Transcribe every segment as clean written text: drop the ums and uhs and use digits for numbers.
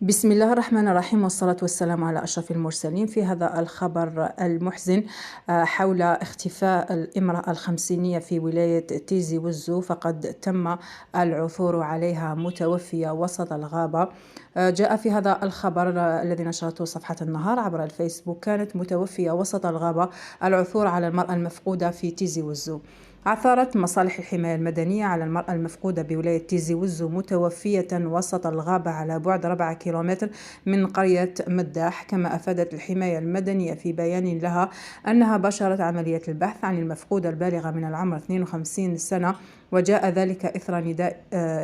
بسم الله الرحمن الرحيم، والصلاة والسلام على أشرف المرسلين. في هذا الخبر المحزن حول اختفاء الامرأة الخمسينية في ولاية تيزي وزو، فقد تم العثور عليها متوفية وسط الغابة. جاء في هذا الخبر الذي نشرته صفحة النهار عبر الفيسبوك، كانت متوفية وسط الغابة. العثور على المرأة المفقودة في تيزي وزو. عثرت مصالح الحماية المدنية على المرأة المفقودة بولاية تيزي وزو متوفية وسط الغابة على بعد 4 كيلومتر من قرية مداح. كما أفادت الحماية المدنية في بيان لها أنها باشرت عملية البحث عن المفقودة البالغة من العمر 52 سنة، وجاء ذلك إثر نداء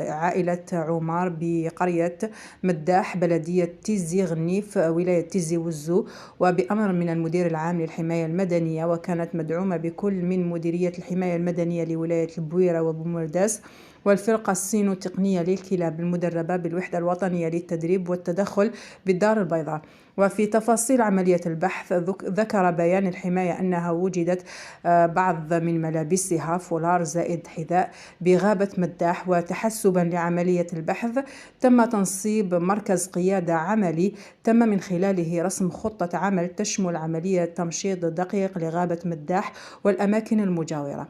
عائلة عمار بقرية مداح بلدية تيزي غنيف ولاية تيزي وزو، وبأمر من المدير العام للحماية المدنية، وكانت مدعومة بكل من مديرية الحماية المدنية لولاية البويرة وبومرداس والفرقة الصينو-تقنية للكلاب المدربة بالوحدة الوطنية للتدريب والتدخل بالدار البيضاء. وفي تفاصيل عملية البحث ذكر بيان الحماية أنها وجدت بعض من ملابسها فولار زائد حذاء بغابة مداح. وتحسبا لعملية البحث تم تنصيب مركز قيادة عملي تم من خلاله رسم خطة عمل تشمل عملية تمشيط دقيق لغابة مداح والأماكن المجاورة،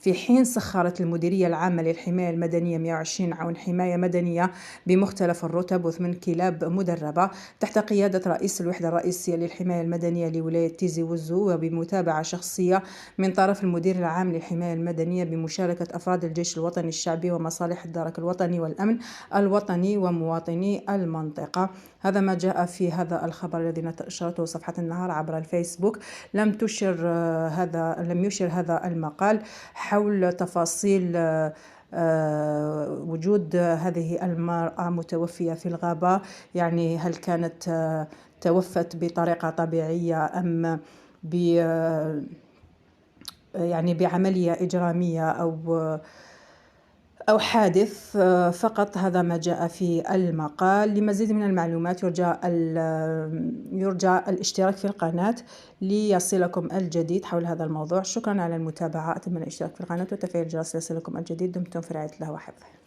في حين سخرت المديرية العامة للحماية المدنية 120 عون حماية مدنية بمختلف الرتب و8 كلاب مدربة تحت قيادة رئيس الوحدة الرئيسية للحماية المدنية لولاية تيزي وزو، وبمتابعة شخصية من طرف المدير العام للحماية المدنية بمشاركة أفراد الجيش الوطني الشعبي ومصالح الدرك الوطني والأمن الوطني ومواطني المنطقة. هذا ما جاء في هذا الخبر الذي نشرته صفحة النهار عبر الفيسبوك. لم يشر هذا المقال حول تفاصيل وجود هذه المرأة متوفية في الغابة، يعني هل كانت توفت بطريقة طبيعية أم يعني بعملية إجرامية أو حادث. فقط هذا ما جاء في المقال. لمزيد من المعلومات يرجى الاشتراك في القناة ليصلكم الجديد حول هذا الموضوع. شكرا على المتابعة، أتمنى الاشتراك في القناة وتفعيل الجرس ليصلكم الجديد. دمتم في رعاية الله وحفظه.